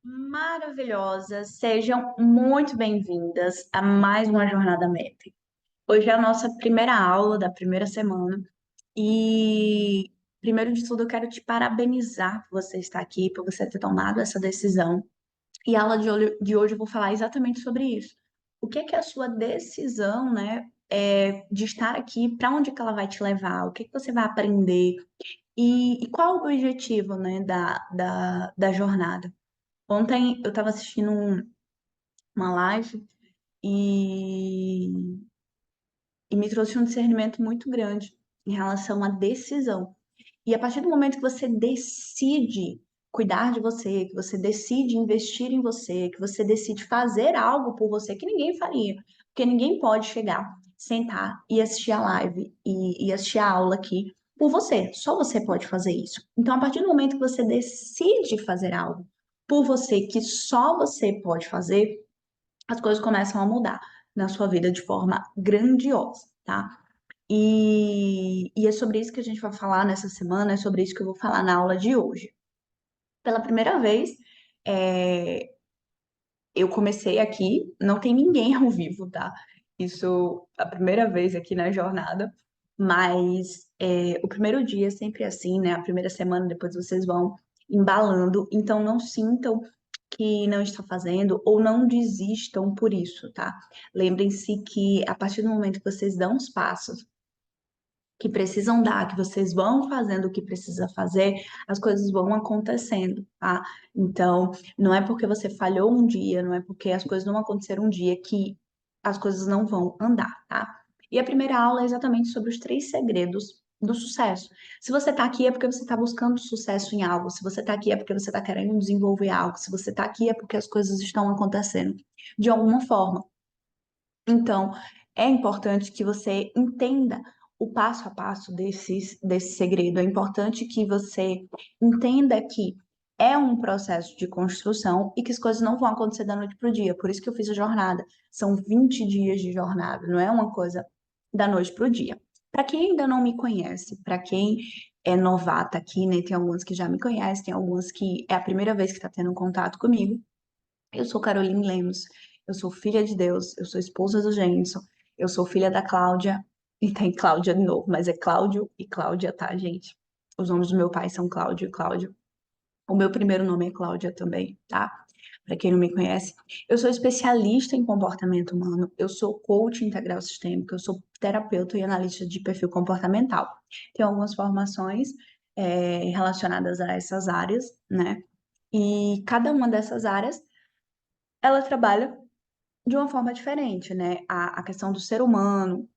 Maravilhosas, sejam muito bem-vindas a mais uma Jornada MEP. Hoje é a nossa primeira aula da primeira semana e, primeiro de tudo, eu quero te parabenizar por você estar aqui, por você ter tomado essa decisão. E a aula de hoje eu vou falar exatamente sobre isso. O que é a sua decisão, né, de estar aqui, para onde que ela vai te levar, o que você vai aprender e qual o objetivo, né, da jornada. Ontem eu estava assistindo uma live e, e me trouxe um discernimento muito grande em relação à decisão. E a partir do momento que você decide cuidar de você, que você decide investir em você, que você decide fazer algo por você que ninguém faria, porque ninguém pode chegar, sentar e assistir a live e assistir a aula aqui por você. Só você pode fazer isso. Então, a partir do momento que você decide fazer algo por você, que só você pode fazer, as coisas começam a mudar na sua vida de forma grandiosa, tá? E é sobre isso que a gente vai falar nessa semana, é sobre isso que eu vou falar na aula de hoje. Pela primeira vez, é, eu comecei aqui, não tem ninguém ao vivo, tá? Isso a primeira vez aqui na jornada, mas o primeiro dia é sempre assim, né? A primeira semana depois vocês vão embalando, então não sintam que não está fazendo ou não desistam por isso, tá? Lembrem-se que a partir do momento que vocês dão os passos que precisam dar, que vocês vão fazendo o que precisa fazer, as coisas vão acontecendo, tá? Então, não é porque você falhou um dia, não é porque as coisas não aconteceram um dia que as coisas não vão andar, tá? E a primeira aula é exatamente sobre os três segredos do sucesso. Se você tá aqui é porque você tá buscando sucesso em algo, se você tá aqui é porque você tá querendo desenvolver algo, se você tá aqui é porque as coisas estão acontecendo de alguma forma. Então, é importante que você entenda o passo a passo desse segredo. É importante que você entenda que é um processo de construção e que as coisas não vão acontecer da noite para o dia. Por isso que eu fiz a jornada. São 20 dias de jornada, não é uma coisa da noite para o dia. Para quem ainda não me conhece, para quem é novata aqui, né? Tem alguns que já me conhecem, tem alguns que é a primeira vez que está tendo contato comigo. Eu sou Caroline Lemos, eu sou filha de Deus, eu sou esposa do Gênison, eu sou filha da Cláudia, e tem Cláudia de novo, mas é Cláudio e Cláudia, tá, gente? Os nomes do meu pai são Cláudio e Cláudio. O meu primeiro nome é Cláudia também, tá? Para quem não me conhece, eu sou especialista em comportamento humano, eu sou coach integral sistêmico, eu sou terapeuta e analista de perfil comportamental. Tenho algumas formações relacionadas a essas áreas, né? E cada uma dessas áreas ela trabalha de uma forma diferente, né? A questão do ser humano.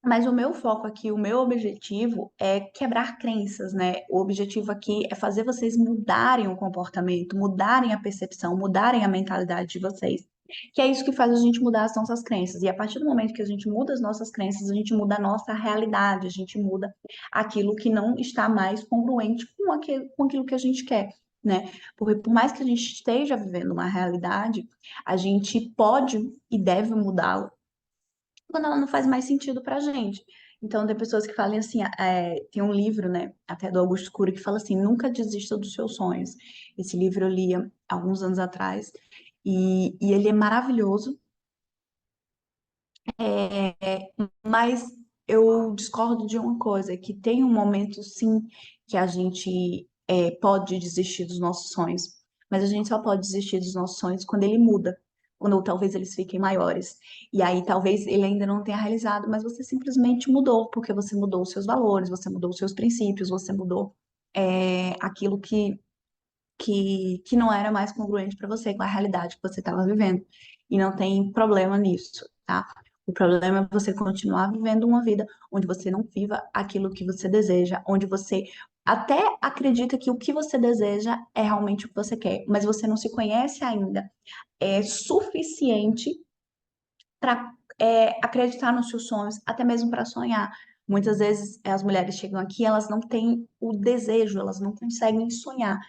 Mas o meu foco aqui, o meu objetivo é quebrar crenças, né? O objetivo aqui é fazer vocês mudarem o comportamento, mudarem a percepção, mudarem a mentalidade de vocês. Que é isso que faz a gente mudar as nossas crenças. E a partir do momento que a gente muda as nossas crenças, a gente muda a nossa realidade, a gente muda aquilo que não está mais congruente com aquilo que a gente quer, né? Porque por mais que a gente esteja vivendo uma realidade, a gente pode e deve mudá-la quando ela não faz mais sentido pra gente. Então, tem pessoas que falam assim, tem um livro, né, até do Augusto Cury, que fala assim, nunca desista dos seus sonhos. Esse livro eu lia alguns anos atrás, e ele é maravilhoso, mas eu discordo de uma coisa, que tem um momento, sim, que a gente pode desistir dos nossos sonhos, mas a gente só pode desistir dos nossos sonhos quando ele muda, quando talvez eles fiquem maiores. E aí talvez ele ainda não tenha realizado, mas você simplesmente mudou, porque você mudou os seus valores, você mudou os seus princípios, você mudou aquilo que não era mais congruente para você com a realidade que você estava vivendo. E não tem problema nisso, tá? O problema é você continuar vivendo uma vida onde você não viva aquilo que você deseja, onde você até acredita que o que você deseja é realmente o que você quer, mas você não se conhece ainda é suficiente para acreditar nos seus sonhos, até mesmo para sonhar. Muitas vezes as mulheres chegam aqui, elas não têm o desejo, elas não conseguem sonhar.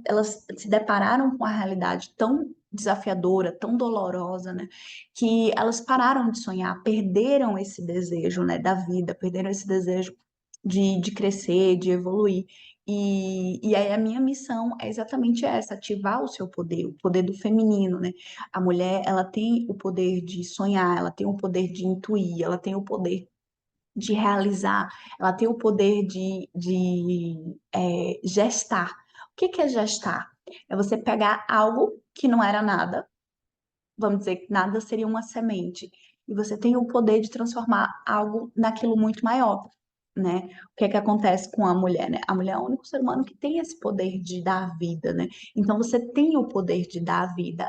Elas se depararam com a realidade tão desafiadora, tão dolorosa, né, que elas pararam de sonhar, perderam esse desejo, né, da vida, perderam esse desejo de crescer, de evoluir. E aí a minha missão é exatamente essa, ativar o poder do feminino, né? A mulher, ela tem o poder de sonhar, ela tem o poder de intuir, ela tem o poder de realizar, ela tem o poder de gestar. O que que é gestar? É você pegar algo que não era nada, vamos dizer que nada seria uma semente, e você tem o poder de transformar algo naquilo muito maior, né? O que é que acontece com a mulher, né? A mulher é o único ser humano que tem esse poder de dar vida, né? Então você tem o poder de dar vida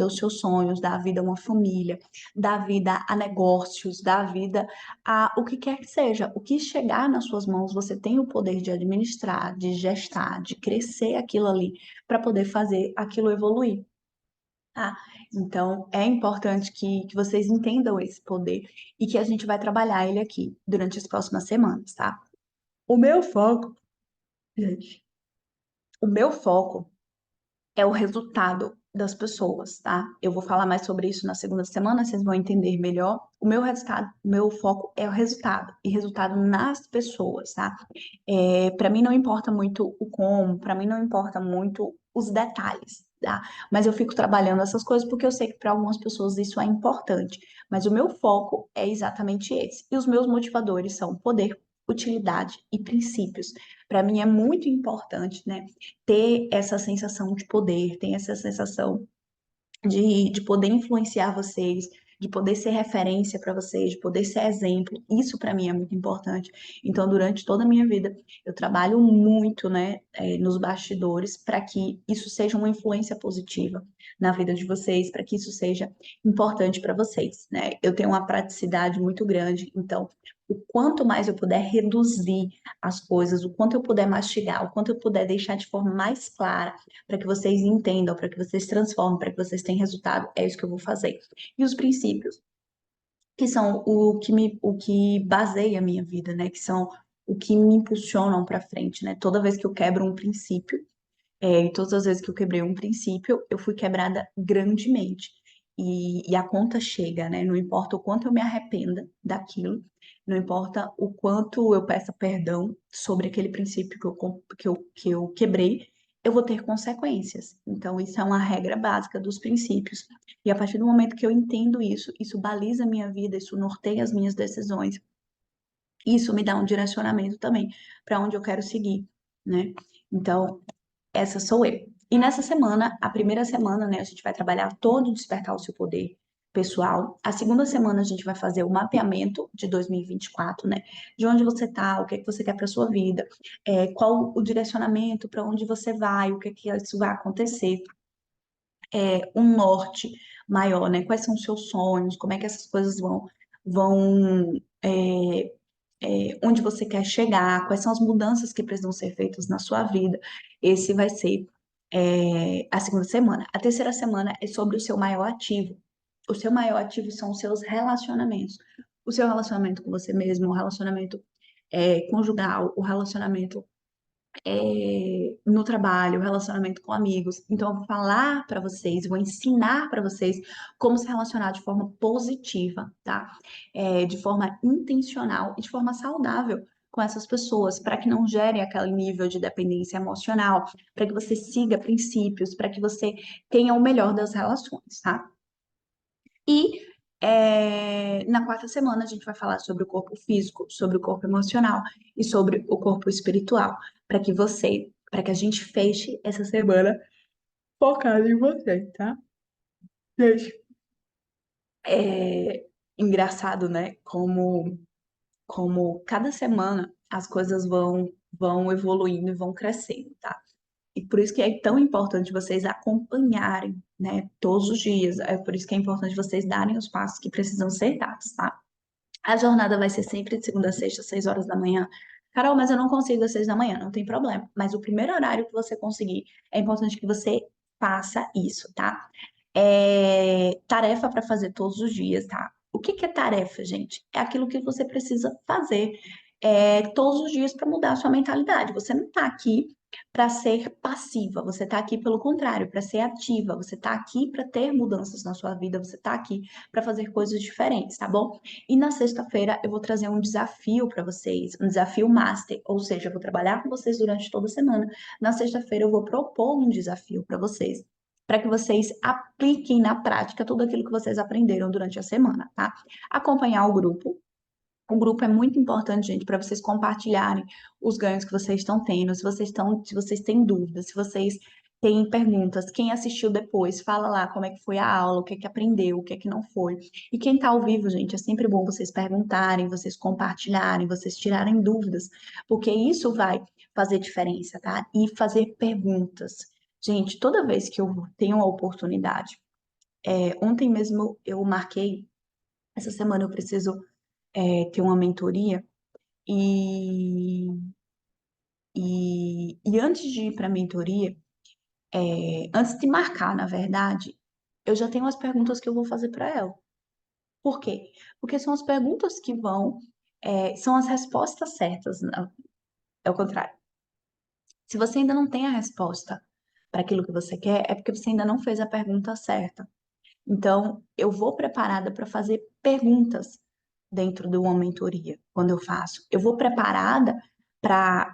aos seus sonhos, dar vida a uma família, dar vida a negócios, dar vida a o que quer que seja. O que chegar nas suas mãos, você tem o poder de administrar, de gestar, de crescer aquilo ali para poder fazer aquilo evoluir. Tá? Então, é importante que vocês entendam esse poder e que a gente vai trabalhar ele aqui durante as próximas semanas, tá? O meu foco, gente, o meu foco é o resultado das pessoas, tá? Eu vou falar mais sobre isso na segunda semana, vocês vão entender melhor. O meu resultado, o meu foco é o resultado, e resultado nas pessoas, tá? Para mim não importa muito o como, para mim não importa muito os detalhes, tá? Mas eu fico trabalhando essas coisas porque eu sei que para algumas pessoas isso é importante. Mas o meu foco é exatamente esse. E os meus motivadores são poder, utilidade e princípios. Para mim é muito importante, né, ter essa sensação de poder, ter essa sensação de poder influenciar vocês, de poder ser referência para vocês, de poder ser exemplo. Isso para mim é muito importante. Então, durante toda a minha vida, eu trabalho muito, né, nos bastidores para que isso seja uma influência positiva na vida de vocês, para que isso seja importante para vocês, né? Eu tenho uma praticidade muito grande, então o quanto mais eu puder reduzir as coisas, o quanto eu puder mastigar, o quanto eu puder deixar de forma mais clara, para que vocês entendam, para que vocês transformem, para que vocês tenham resultado, é isso que eu vou fazer. E os princípios, que são o que baseia a minha vida, né? Que são o que me impulsionam para frente, né? Toda vez que eu quebro um princípio, e todas as vezes que eu quebrei um princípio, eu fui quebrada grandemente. E a conta chega, né? Não importa o quanto eu me arrependa daquilo, não importa o quanto eu peça perdão sobre aquele princípio que eu quebrei, eu vou ter consequências. Então, isso é uma regra básica dos princípios. E a partir do momento que eu entendo isso, isso baliza a minha vida, isso norteia as minhas decisões, isso me dá um direcionamento também para onde eu quero seguir, né? Então, essa sou eu. E nessa semana, a primeira semana, né, a gente vai trabalhar todo o despertar o seu poder pessoal. A segunda semana a gente vai fazer o mapeamento de 2024, né? De onde você tá, o que é que você quer para sua vida, qual o direcionamento para onde você vai, o que é que isso vai acontecer, um norte maior, né? Quais são os seus sonhos, como é que essas coisas vão onde você quer chegar, quais são as mudanças que precisam ser feitas na sua vida. Esse vai ser a segunda semana. A terceira semana é sobre o seu maior ativo. O seu maior ativo são os seus relacionamentos. O seu relacionamento com você mesmo, o relacionamento conjugal, o relacionamento no trabalho, relacionamento com amigos. Então, eu vou falar para vocês, vou ensinar para vocês como se relacionar de forma positiva, tá? De forma intencional e de forma saudável com essas pessoas, para que não gere aquele nível de dependência emocional, para que você siga princípios, para que você tenha o melhor das relações, tá? E na quarta semana a gente vai falar sobre o corpo físico, sobre o corpo emocional e sobre o corpo espiritual, para que a gente feche essa semana focado em você, tá? Gente, é engraçado, né? Como cada semana as coisas vão evoluindo e vão crescendo, tá? E por isso que é tão importante vocês acompanharem, né, todos os dias. É por isso que é importante vocês darem os passos que precisam ser dados, tá? A jornada vai ser sempre de segunda a sexta, 6 horas da manhã. Carol, mas eu não consigo às 6 da manhã, não tem problema. Mas o primeiro horário que você conseguir, é importante que você faça isso, tá? Tarefa para fazer todos os dias, tá? O que que é tarefa, gente? É aquilo que você precisa fazer todos os dias para mudar a sua mentalidade. Você não tá aqui para ser passiva, você está aqui pelo contrário, para ser ativa, você está aqui para ter mudanças na sua vida, você está aqui para fazer coisas diferentes, tá bom? E na sexta-feira eu vou trazer um desafio para vocês, um desafio master, ou seja, eu vou trabalhar com vocês durante toda a semana. Na sexta-feira eu vou propor um desafio para vocês, para que vocês apliquem na prática tudo aquilo que vocês aprenderam durante a semana, tá? Acompanhar o grupo. O grupo é muito importante, gente, para vocês compartilharem os ganhos que vocês estão tendo, se vocês têm dúvidas, se vocês têm perguntas, quem assistiu depois, fala lá como é que foi a aula, o que é que aprendeu, o que é que não foi. E quem está ao vivo, gente, é sempre bom vocês perguntarem, vocês compartilharem, vocês tirarem dúvidas, porque isso vai fazer diferença, tá? E fazer perguntas. Gente, toda vez que eu tenho a oportunidade, ontem mesmo eu marquei, essa semana eu preciso ter uma mentoria e, e antes de ir para a mentoria, antes de marcar, na verdade, eu já tenho as perguntas que eu vou fazer para ela. Por quê? Porque são as perguntas que são as respostas certas, não, é o contrário. Se você ainda não tem a resposta para aquilo que você quer, é porque você ainda não fez a pergunta certa. Então, eu vou preparada para fazer perguntas dentro de uma mentoria, quando eu faço. Eu vou preparada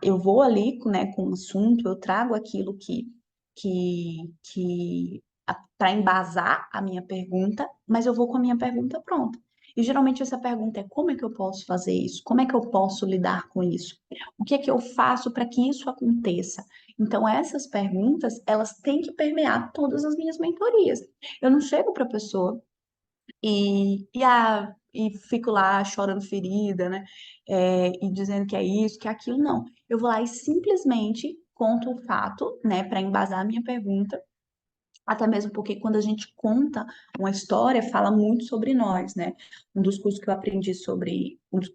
eu vou ali, né, com o assunto, eu trago aquilo que para embasar a minha pergunta, mas eu vou com a minha pergunta pronta. E geralmente essa pergunta é: como é que eu posso fazer isso? Como é que eu posso lidar com isso? O que é que eu faço para que isso aconteça? Então, essas perguntas, elas têm que permear todas as minhas mentorias. Eu não chego para a pessoa e fico lá chorando ferida, né? E dizendo que é isso, que é aquilo, não. Eu vou lá e simplesmente conto o fato, né, para embasar a minha pergunta, até mesmo porque quando a gente conta uma história, fala muito sobre nós, né? Um dos cursos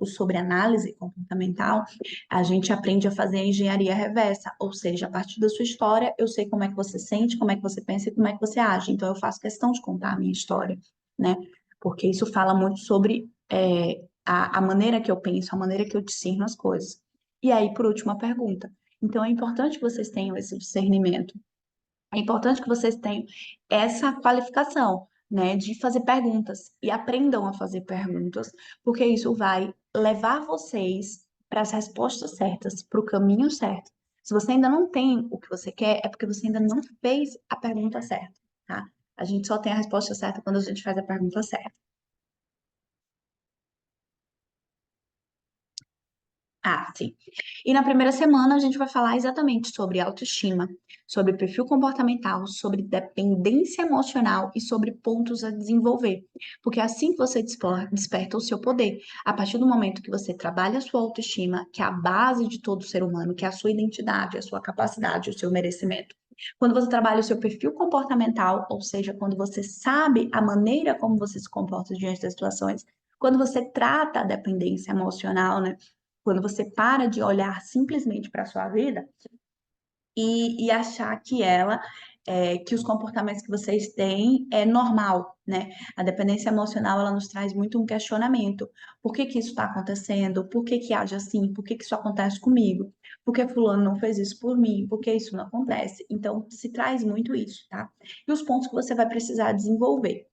sobre análise comportamental, a gente aprende a fazer a engenharia reversa, ou seja, a partir da sua história, eu sei como é que você sente, como é que você pensa e como é que você age. Então, eu faço questão de contar a minha história, né? Porque isso fala muito sobre a maneira que eu penso, a maneira que eu discerno as coisas. E aí, por último, a pergunta. Então, é importante que vocês tenham esse discernimento, é importante que vocês tenham essa qualificação, né, de fazer perguntas e aprendam a fazer perguntas, porque isso vai levar vocês para as respostas certas, para o caminho certo. Se você ainda não tem o que você quer, é porque você ainda não fez a pergunta certa, tá? A gente só tem a resposta certa quando a gente faz a pergunta certa. Ah, sim. E na primeira semana a gente vai falar exatamente sobre autoestima, sobre perfil comportamental, sobre dependência emocional e sobre pontos a desenvolver. Porque é assim que você desperta o seu poder. A partir do momento que você trabalha a sua autoestima, que é a base de todo ser humano, que é a sua identidade, a sua capacidade, o seu merecimento. Quando você trabalha o seu perfil comportamental, ou seja, quando você sabe a maneira como você se comporta diante das situações, quando você trata a dependência emocional, né? Quando você para de olhar simplesmente para a sua vida e achar que os comportamentos que vocês têm é normal, né? A dependência emocional, ela nos traz muito um questionamento. Por que que isso está acontecendo? Por que que age assim? Por que que isso acontece comigo? Por que fulano não fez isso por mim? Por que isso não acontece? Então, se traz muito isso, tá? E os pontos que você vai precisar desenvolver.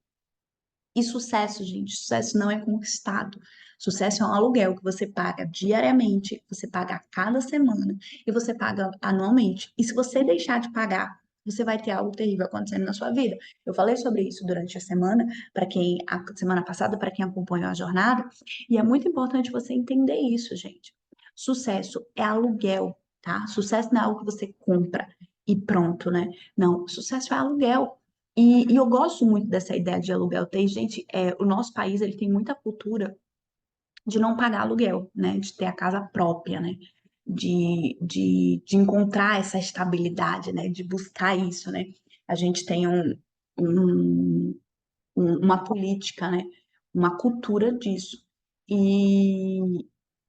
E sucesso, gente, sucesso não é conquistado. Sucesso é um aluguel que você paga diariamente, você paga a cada semana e você paga anualmente. E se você deixar de pagar, você vai ter algo terrível acontecendo na sua vida. Eu falei sobre isso durante a semana, a semana passada, para quem acompanhou a jornada, e é muito importante você entender isso, gente. Sucesso é aluguel, tá? Sucesso não é algo que você compra e pronto, né? Não, sucesso é aluguel. E eu gosto muito dessa ideia de aluguel. Tem gente, o nosso país ele tem muita cultura de não pagar aluguel, né? De ter a casa própria, né? De encontrar essa estabilidade, né? De buscar isso, né? A gente tem um- uma política, né? Uma cultura disso. E,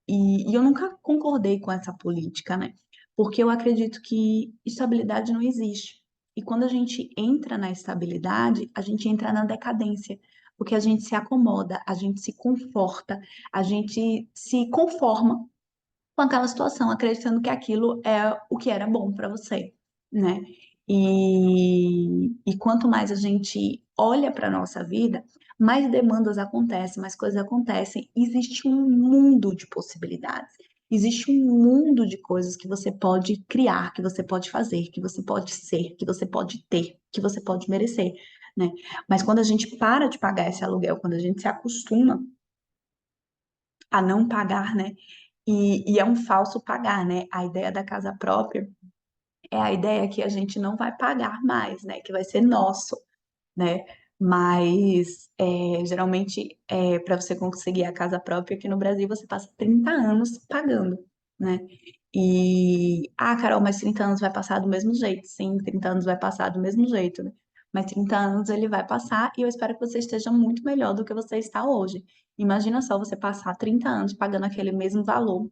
e eu nunca concordei com essa política, né? Porque eu acredito que estabilidade não existe. E quando a gente entra na estabilidade, a gente entra na decadência, porque a gente se acomoda, a gente se conforta, a gente se conforma. com aquela situação, acreditando que aquilo é o que era bom para você, né? E quanto mais a gente olha para a nossa vida, mais demandas acontecem, mais coisas acontecem. Existe um mundo de possibilidades. Existe um mundo de coisas que você pode criar, que você pode fazer, que você pode ser, que você pode ter, que você pode merecer, né? Mas quando a gente para de pagar esse aluguel, quando a gente se acostuma a não pagar, né? E é um falso pagar, né? A ideia da casa própria é a ideia que a gente não vai pagar mais, né? Que vai ser nosso, né? Mas geralmente para você conseguir a casa própria aqui no Brasil você passa 30 anos pagando, né? Carol, mas 30 anos vai passar do mesmo jeito. Sim, 30 anos vai passar do mesmo jeito, né? Mas 30 anos ele vai passar e eu espero que você esteja muito melhor do que você está hoje. Imagina só você passar 30 anos pagando aquele mesmo valor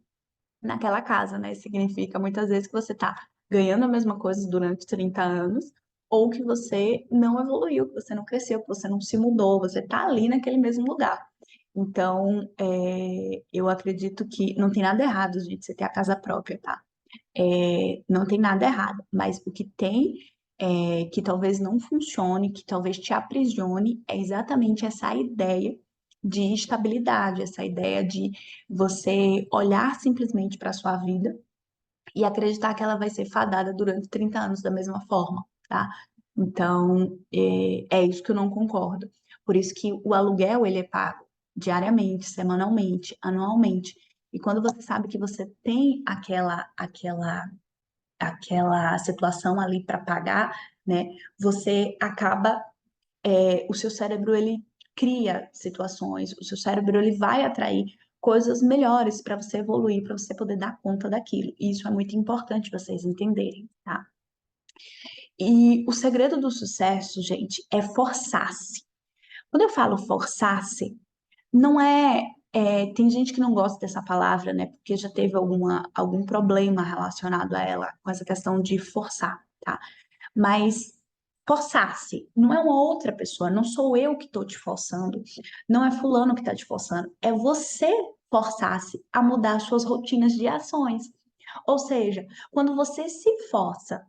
naquela casa, né? Significa muitas vezes que você está ganhando a mesma coisa durante 30 anos, ou que você não evoluiu, que você não cresceu, que você não se mudou, você está ali naquele mesmo lugar. Então, eu acredito que não tem nada errado, gente, você ter a casa própria, tá? Não tem nada errado, mas o que tem que talvez não funcione, que talvez te aprisione, é exatamente essa ideia de estabilidade, essa ideia de você olhar simplesmente para a sua vida e acreditar que ela vai ser fadada durante 30 anos da mesma forma, tá? Então, é isso que eu não concordo. Por isso que o aluguel, ele é pago diariamente, semanalmente, anualmente. E quando você sabe que você tem aquela situação ali para pagar, né? Você acaba, o seu cérebro ele cria situações, o seu cérebro ele vai atrair coisas melhores para você evoluir, para você poder dar conta daquilo. E isso é muito importante vocês entenderem, tá? E o segredo do sucesso, gente, é forçar-se. Quando eu falo forçar-se, não tem gente que não gosta dessa palavra, né? Porque já teve algum problema relacionado a ela, com essa questão de forçar, tá? Mas forçar-se não é uma outra pessoa, não sou eu que estou te forçando, não é fulano que está te forçando, é você forçar-se a mudar suas rotinas de ações. Ou seja, quando você se força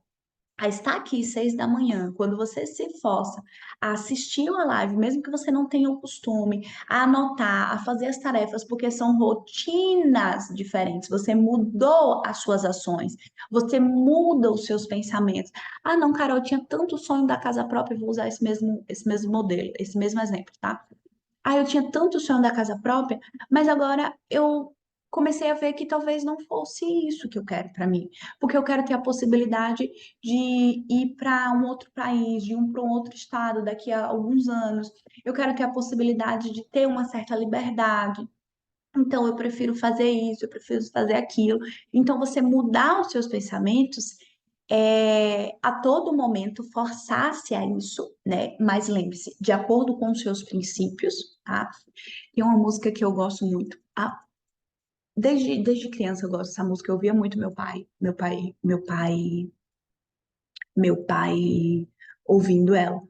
a estar aqui 6 da manhã, quando você se força a assistir uma live, mesmo que você não tenha o costume, a anotar, a fazer as tarefas, porque são rotinas diferentes, você mudou as suas ações, você muda os seus pensamentos. Ah, não, Carol, eu tinha tanto sonho da casa própria, eu vou usar esse mesmo modelo, esse mesmo exemplo, tá? Ah, eu tinha tanto sonho da casa própria, mas agora eu comecei a ver que talvez não fosse isso que eu quero para mim, porque eu quero ter a possibilidade de ir para um outro país, de ir para um outro estado daqui a alguns anos. Eu quero ter a possibilidade de ter uma certa liberdade. Então, eu prefiro fazer isso, eu prefiro fazer aquilo. Então, você mudar os seus pensamentos a todo momento forçar-se a isso, né? Mas lembre-se, de acordo com os seus princípios, tá? Tem uma música que eu gosto muito. Desde criança eu gosto dessa música. Eu ouvia muito meu pai ouvindo ela.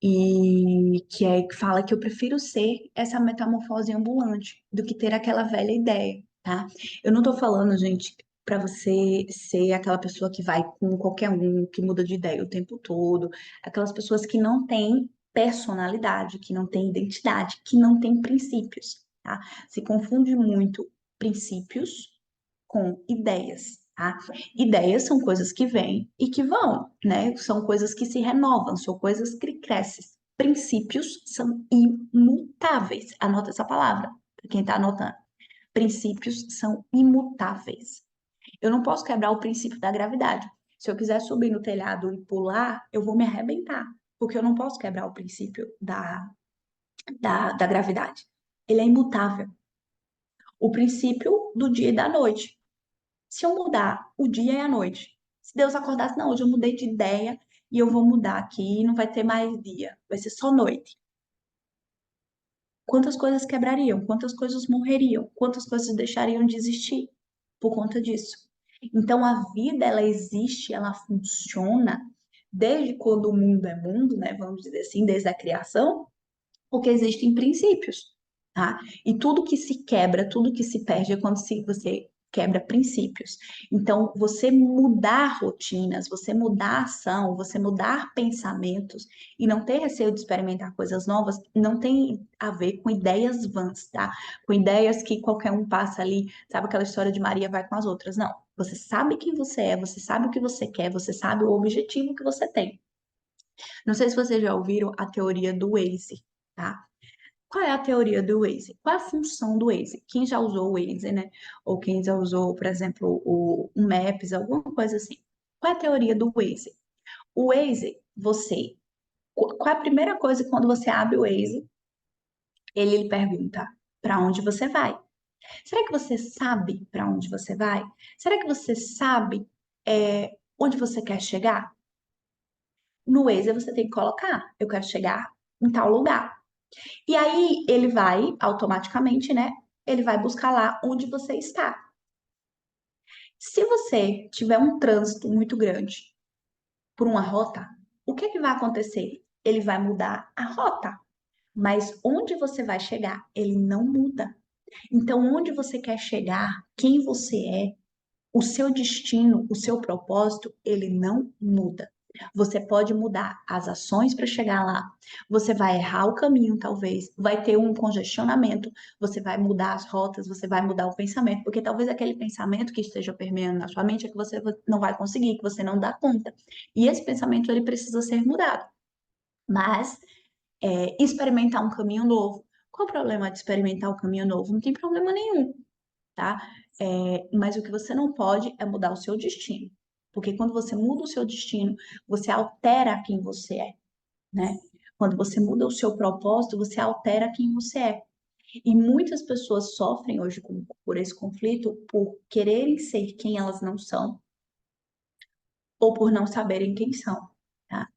E que fala que eu prefiro ser essa metamorfose ambulante do que ter aquela velha ideia, tá? Eu não tô falando, gente, para você ser aquela pessoa que vai com qualquer um, que muda de ideia o tempo todo, aquelas pessoas que não têm personalidade, que não têm identidade, que não têm princípios, tá? Se confunde muito princípios com ideias, tá? Ideias são coisas que vêm e que vão, né? São coisas que se renovam, são coisas que crescem. Princípios são imutáveis. Anota essa palavra, para quem está anotando. Princípios são imutáveis. Eu não posso quebrar o princípio da gravidade. Se eu quiser subir no telhado e pular, eu vou me arrebentar, porque eu não posso quebrar o princípio da gravidade. Ele é imutável. O princípio do dia e da noite. Se eu mudar o dia e a noite, se Deus acordasse, não, hoje eu mudei de ideia e eu vou mudar aqui, não vai ter mais dia, vai ser só noite. Quantas coisas quebrariam? Quantas coisas morreriam? Quantas coisas deixariam de existir por conta disso? Então a vida ela existe, ela funciona desde quando o mundo é mundo, né? Vamos dizer assim, desde a criação, porque existem princípios, tá? E tudo que se quebra, tudo que se perde é quando você quebra princípios. Então, você mudar rotinas, você mudar ação, você mudar pensamentos e não ter receio de experimentar coisas novas, não tem a ver com ideias vãs, tá? Com ideias que qualquer um passa ali, sabe aquela história de Maria vai com as outras? Não. Você sabe quem você é, você sabe o que você quer, você sabe o objetivo que você tem. Não sei se vocês já ouviram a teoria do Waze, tá? Qual é a teoria do Waze? Qual é a função do Waze? Quem já usou o Waze, né? Ou quem já usou, por exemplo, o Maps, alguma coisa assim. Qual é a teoria do Waze? O Waze, qual é a primeira coisa quando você abre o Waze? Ele lhe pergunta para onde você vai. Será que você sabe para onde você vai? Será que você sabe onde você quer chegar? No Waze você tem que colocar, eu quero chegar em tal lugar. E aí ele vai automaticamente, né? Ele vai buscar lá onde você está. Se você tiver um trânsito muito grande por uma rota, o que é que vai acontecer? Ele vai mudar a rota, mas onde você vai chegar, ele não muda. Então, onde você quer chegar, quem você é, o seu destino, o seu propósito, ele não muda. Você pode mudar as ações para chegar lá. Você vai errar o caminho, talvez. Vai ter um congestionamento. Você vai mudar as rotas, você vai mudar o pensamento, porque talvez aquele pensamento que esteja permeando na sua mente é que você não vai conseguir, que você não dá conta. E esse pensamento ele precisa ser mudado. Mas experimentar um caminho novo. Qual o problema de experimentar um caminho novo? Não tem problema nenhum, tá? Mas o que você não pode é mudar o seu destino. Porque quando você muda o seu destino, você altera quem você é, né? Quando você muda o seu propósito, você altera quem você é. E muitas pessoas sofrem hoje por esse conflito por quererem ser quem elas não são ou por não saberem quem são, tá?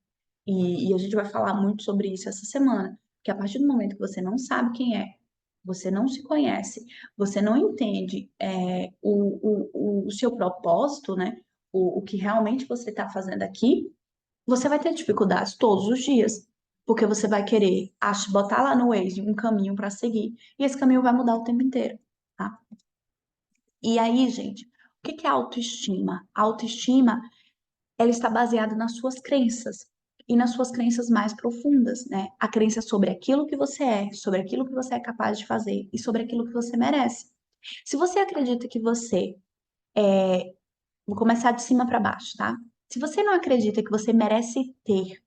E a gente vai falar muito sobre isso essa semana, que a partir do momento que você não sabe quem é, você não se conhece, você não entende o seu propósito, né? O que realmente você está fazendo aqui, você vai ter dificuldades todos os dias, porque você vai querer botar lá no Waze um caminho para seguir, e esse caminho vai mudar o tempo inteiro, tá? E aí, gente, o que que é autoestima? A autoestima ela está baseada nas suas crenças e nas suas crenças mais profundas, né? A crença sobre aquilo que você é, sobre aquilo que você é capaz de fazer e sobre aquilo que você merece. Se você acredita que você, vou começar de cima para baixo, tá? Se você não acredita que você merece ter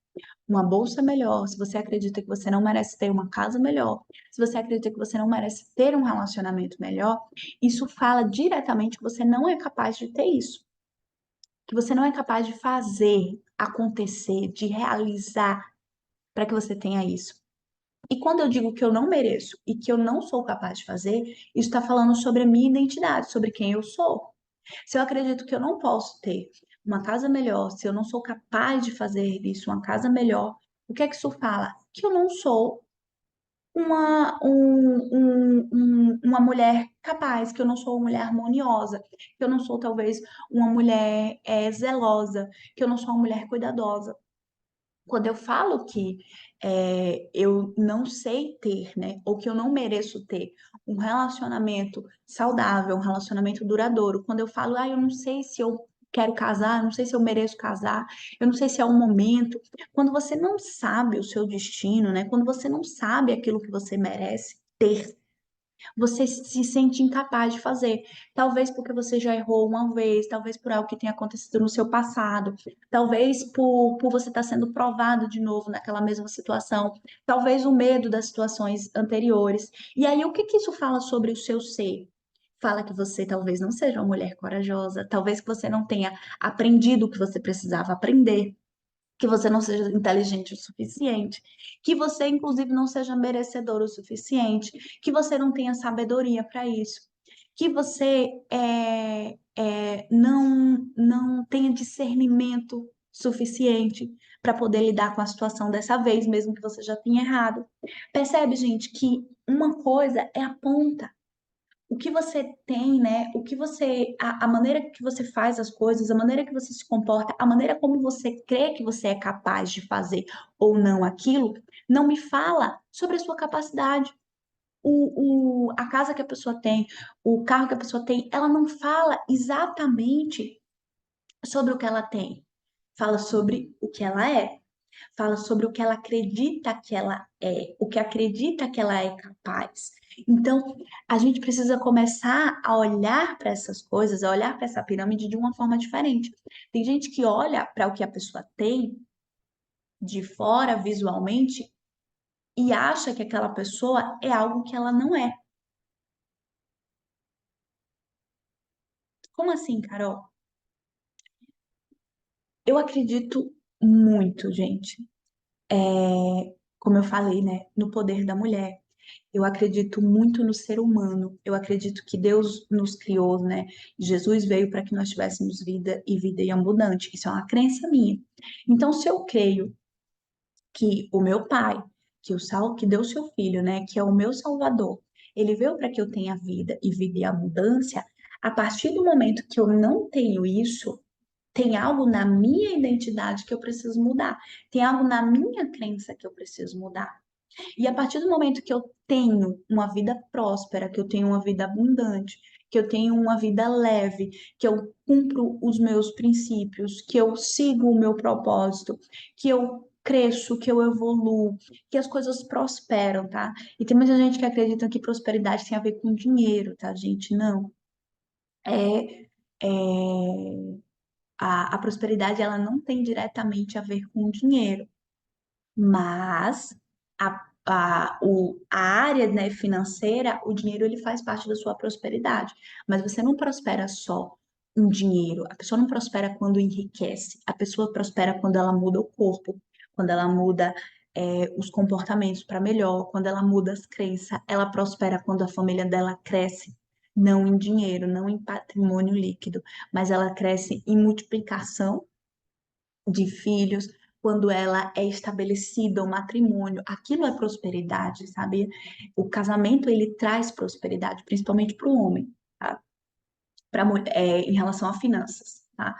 uma bolsa melhor, se você acredita que você não merece ter uma casa melhor, se você acredita que você não merece ter um relacionamento melhor, isso fala diretamente que você não é capaz de ter isso, que você não é capaz de fazer acontecer, de realizar para que você tenha isso. E quando eu digo que eu não mereço e que eu não sou capaz de fazer, isso está falando sobre a minha identidade, sobre quem eu sou. Se eu acredito que eu não posso ter uma casa melhor, se eu não sou capaz de fazer isso, uma casa melhor, o que é que isso fala? Que eu não sou uma mulher capaz, que eu não sou uma mulher harmoniosa, que eu não sou talvez uma mulher zelosa, que eu não sou uma mulher cuidadosa. Quando eu falo que eu não sei ter, né, ou que eu não mereço ter um relacionamento saudável, um relacionamento duradouro, quando eu falo, eu não sei se eu quero casar, eu não sei se eu mereço casar, eu não sei se é o momento. Quando você não sabe o seu destino, né, quando você não sabe aquilo que você merece ter, você se sente incapaz de fazer. Talvez porque você já errou uma vez, talvez por algo que tenha acontecido no seu passado, talvez por você estar sendo provado de novo naquela mesma situação, talvez o medo das situações anteriores. E aí, o que que isso fala sobre o seu ser? Fala que você talvez não seja uma mulher corajosa, talvez que você não tenha aprendido o que você precisava aprender, que você não seja inteligente o suficiente, que você, inclusive, não seja merecedor o suficiente, que você não tenha sabedoria para isso, que você não tenha discernimento suficiente para poder lidar com a situação dessa vez, mesmo que você já tenha errado. Percebe, gente, que uma coisa é a ponta, o que você tem, né? O que você, a maneira que você faz as coisas, a maneira que você se comporta, a maneira como você crê que você é capaz de fazer ou não aquilo, não me fala sobre a sua capacidade. a casa que a pessoa tem, o carro que a pessoa tem, ela não fala exatamente sobre o que ela tem. Fala sobre o que ela é. Fala sobre o que ela acredita que ela é, o que acredita que ela é capaz. Então, a gente precisa começar a olhar para essas coisas, a olhar para essa pirâmide de uma forma diferente. Tem gente que olha para o que a pessoa tem de fora, visualmente, e acha que aquela pessoa é algo que ela não é. Como assim, Carol? Eu acredito muito, gente. Como eu falei, né, no poder da mulher. Eu acredito muito no ser humano. Eu acredito que Deus nos criou, né? Jesus veio para que nós tivéssemos vida e vida em abundante. Isso é uma crença minha. Então, se eu creio que o meu pai, que deu seu filho, né, que é o meu salvador, ele veio para que eu tenha vida e vida em abundância, a partir do momento que eu não tenho isso, tem algo na minha identidade que eu preciso mudar. Tem algo na minha crença que eu preciso mudar. E a partir do momento que eu tenho uma vida próspera, que eu tenho uma vida abundante, que eu tenho uma vida leve, que eu cumpro os meus princípios, que eu sigo o meu propósito, que eu cresço, que eu evoluo, que as coisas prosperam, tá? E tem muita gente que acredita que prosperidade tem a ver com dinheiro, tá, gente? Não. É, a prosperidade, ela não tem diretamente a ver com dinheiro. Mas a área, né, financeira, o dinheiro ele faz parte da sua prosperidade. Mas você não prospera só em dinheiro. A pessoa não prospera quando enriquece. A pessoa prospera quando ela muda o corpo, quando ela muda os comportamentos para melhor, quando ela muda as crenças. Ela prospera quando a família dela cresce. Não em dinheiro, não em patrimônio líquido, mas ela cresce em multiplicação de filhos, quando ela é estabelecida, o matrimônio, aquilo é prosperidade, sabe? O casamento, ele traz prosperidade, principalmente para o homem, tá? Em relação a finanças, tá?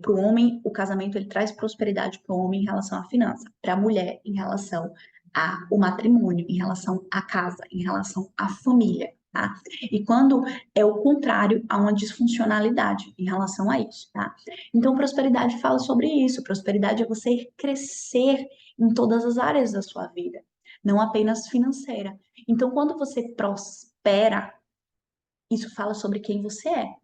Para o homem, o casamento, ele traz prosperidade para o homem em relação à finança, para a mulher, em relação ao matrimônio, em relação à casa, em relação à família, tá? E quando é o contrário, há uma disfuncionalidade em relação a isso, tá? Então, prosperidade fala sobre isso. Prosperidade é você crescer em todas as áreas da sua vida, não apenas financeira. Então, quando você prospera, isso fala sobre quem você é.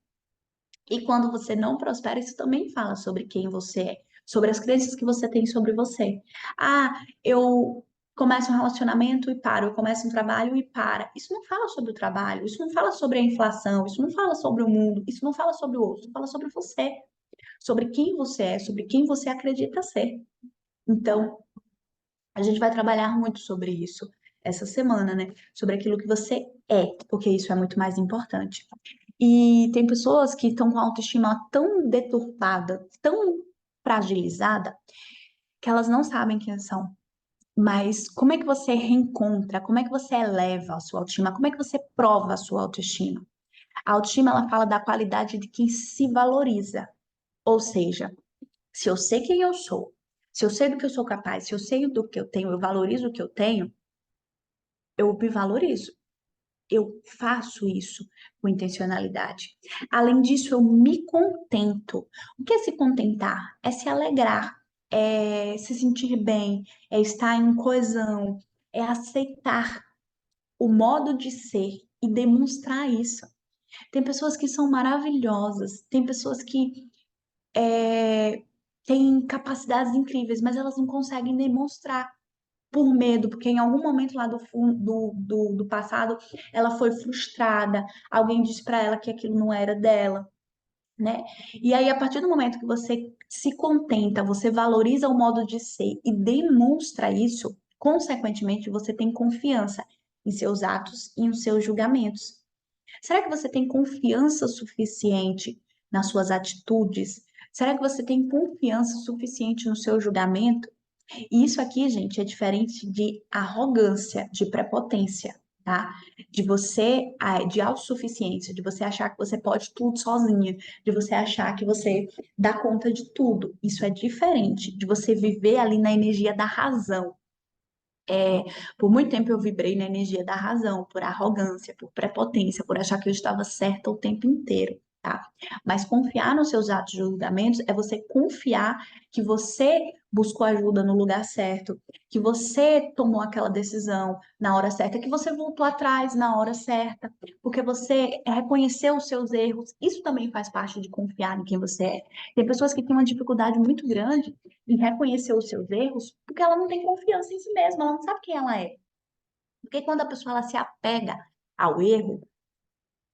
E quando você não prospera, isso também fala sobre quem você é, sobre as crenças que você tem sobre você. Ah, eu começo um relacionamento e paro, eu começo um trabalho e para. Isso não fala sobre o trabalho, isso não fala sobre a inflação, isso não fala sobre o mundo, isso não fala sobre o outro, isso fala sobre você, sobre quem você é, sobre quem você acredita ser. Então, a gente vai trabalhar muito sobre isso essa semana, né? Sobre aquilo que você é, porque isso é muito mais importante. E tem pessoas que estão com a autoestima tão deturpada, tão fragilizada, que elas não sabem quem são. Mas como é que você reencontra? Como é que você eleva a sua autoestima? Como é que você prova a sua autoestima? A autoestima, ela fala da qualidade de quem se valoriza. Ou seja, se eu sei quem eu sou, se eu sei do que eu sou capaz, se eu sei do que eu tenho, eu valorizo o que eu tenho, eu me valorizo. Eu faço isso com intencionalidade. Além disso, eu me contento. O que é se contentar? É se alegrar, é se sentir bem, é estar em coesão, é aceitar o modo de ser e demonstrar isso. Tem pessoas que são maravilhosas, tem pessoas que têm capacidades incríveis, mas elas não conseguem demonstrar por medo, porque em algum momento lá do passado ela foi frustrada, alguém disse para ela que aquilo não era dela, né? E aí, a partir do momento que você se contenta, você valoriza o modo de ser e demonstra isso, consequentemente, você tem confiança em seus atos e nos seus julgamentos. Será que você tem confiança suficiente nas suas atitudes? Será que você tem confiança suficiente no seu julgamento? E isso aqui, gente, é diferente de arrogância, de prepotência, tá? De você, de autossuficiência, de você achar que você pode tudo sozinha, de você achar que você dá conta de tudo. Isso é diferente de você viver ali na energia da razão. Por muito tempo eu vibrei na energia da razão, por arrogância, por prepotência, por achar que eu estava certa o tempo inteiro, tá? Mas confiar nos seus atos de julgamentos é você confiar que você buscou ajuda no lugar certo, que você tomou aquela decisão na hora certa, que você voltou atrás na hora certa, porque você reconheceu os seus erros. Isso também faz parte de confiar em quem você é. Tem pessoas que têm uma dificuldade muito grande em reconhecer os seus erros, porque ela não tem confiança em si mesma, ela não sabe quem ela é. Porque quando a pessoa ela se apega ao erro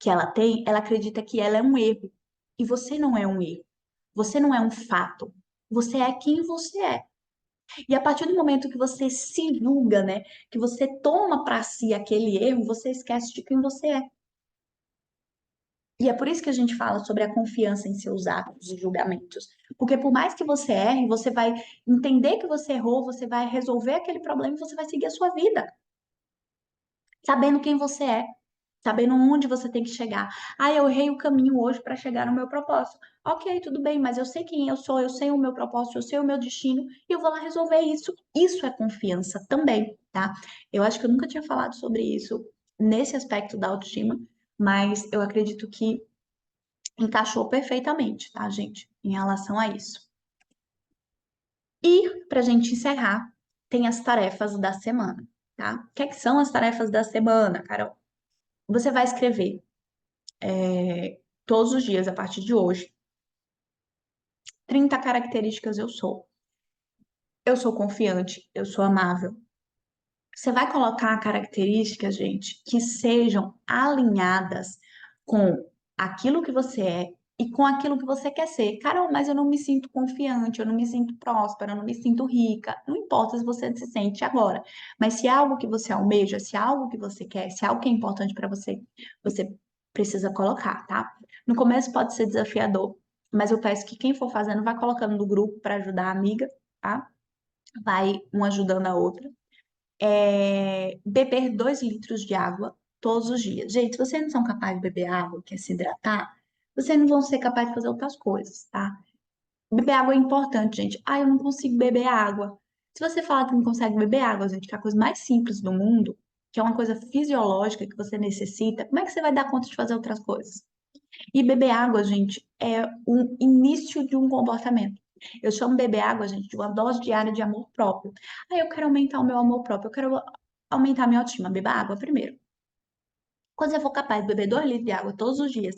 que ela tem, ela acredita que ela é um erro. E você não é um erro. Você não é um fato. Você é quem você é. E a partir do momento que você se julga, né, que você toma para si aquele erro, você esquece de quem você é. E é por isso que a gente fala sobre a confiança em seus atos e julgamentos. Porque por mais que você erre, você vai entender que você errou, você vai resolver aquele problema e você vai seguir a sua vida, sabendo quem você é, sabendo onde você tem que chegar. Ah, eu errei o caminho hoje para chegar no meu propósito. Ok, tudo bem, mas eu sei quem eu sou, eu sei o meu propósito, eu sei o meu destino e eu vou lá resolver isso. Isso é confiança também, tá? Eu acho que eu nunca tinha falado sobre isso nesse aspecto da autoestima, mas eu acredito que encaixou perfeitamente, tá, gente, em relação a isso. E, para a gente encerrar, tem as tarefas da semana, tá? O que é que são as tarefas da semana, Carol? Você vai escrever todos os dias, a partir de hoje, 30 características eu sou. Eu sou confiante, eu sou amável. Você vai colocar características, gente, que sejam alinhadas com aquilo que você é e com aquilo que você quer ser. Carol, mas eu não me sinto confiante, eu não me sinto próspera, eu não me sinto rica. Não importa se você se sente agora, mas se é algo que você almeja, se é algo que você quer, se é algo que é importante para você, você precisa colocar, tá? No começo pode ser desafiador, mas eu peço que quem for fazendo vá colocando no grupo para ajudar a amiga, tá? Vai uma ajudando a outra beber 2 litros de água todos os dias. Gente, se vocês não são capazes de beber água, que é se hidratar, vocês não vão ser capazes de fazer outras coisas, tá? Beber água é importante, gente. Ah, eu não consigo beber água. Se você falar que não consegue beber água, gente, que é a coisa mais simples do mundo, que é uma coisa fisiológica que você necessita, como é que você vai dar conta de fazer outras coisas? E beber água, gente, é o início de um comportamento. Eu chamo beber água, gente, de uma dose diária de amor próprio. Aí eu quero aumentar o meu amor próprio, eu quero aumentar a minha autoestima. Beba água primeiro. Quando você for capaz de beber 2 litros de água todos os dias,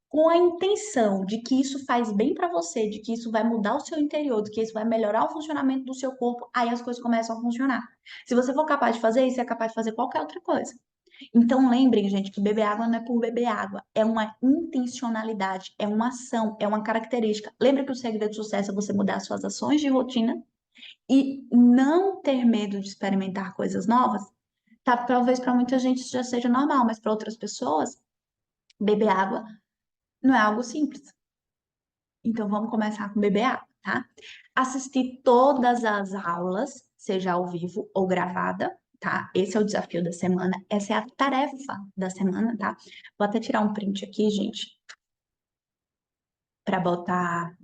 com a intenção de que isso faz bem para você, de que isso vai mudar o seu interior, de que isso vai melhorar o funcionamento do seu corpo, aí as coisas começam a funcionar. Se você for capaz de fazer isso, você é capaz de fazer qualquer outra coisa. Então, lembrem, gente, que beber água não é por beber água, é uma intencionalidade, é uma ação, é uma característica. Lembra que o segredo do sucesso é você mudar suas ações de rotina e não ter medo de experimentar coisas novas? Tá, talvez para muita gente isso já seja normal, mas para outras pessoas, beber água não é algo simples. Então, vamos começar com beber água, tá? Assistir todas as aulas, seja ao vivo ou gravada, tá? Esse é o desafio da semana, essa é a tarefa da semana, tá? Vou até tirar um print aqui, gente, para botar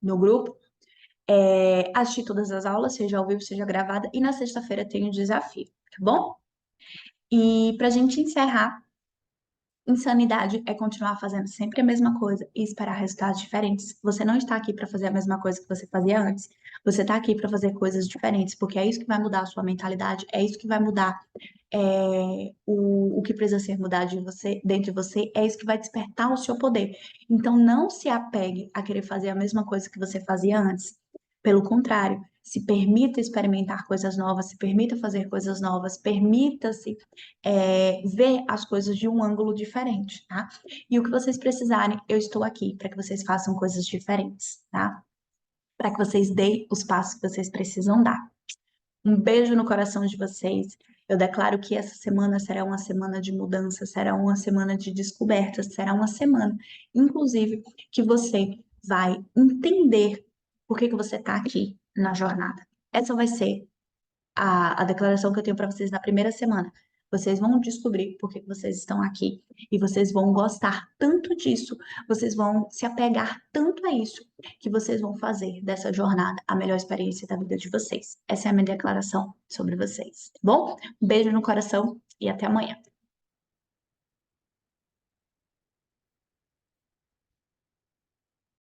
no grupo. Assistir todas as aulas, seja ao vivo, seja gravada, e na sexta-feira tem o desafio, tá bom? E pra gente encerrar, insanidade é continuar fazendo sempre a mesma coisa e esperar resultados diferentes. Você não está aqui para fazer a mesma coisa que você fazia antes. Você está aqui para fazer coisas diferentes, porque é isso que vai mudar a sua mentalidade, é isso que vai mudar o que precisa ser mudado de você, dentro de você, é isso que vai despertar o seu poder. Então, não se apegue a querer fazer a mesma coisa que você fazia antes. Pelo contrário, se permita experimentar coisas novas, se permita fazer coisas novas, permita-se ver as coisas de um ângulo diferente, tá? E o que vocês precisarem, eu estou aqui para que vocês façam coisas diferentes, tá? Para que vocês deem os passos que vocês precisam dar. Um beijo no coração de vocês. Eu declaro que essa semana será uma semana de mudança, será uma semana de descobertas, será uma semana, inclusive, que você vai entender por que que você está aqui na jornada. Essa vai ser a declaração que eu tenho para vocês na primeira semana. Vocês vão descobrir por que vocês estão aqui e vocês vão gostar tanto disso, vocês vão se apegar tanto a isso, que vocês vão fazer dessa jornada a melhor experiência da vida de vocês. Essa é a minha declaração sobre vocês, tá bom? Um beijo no coração e até amanhã.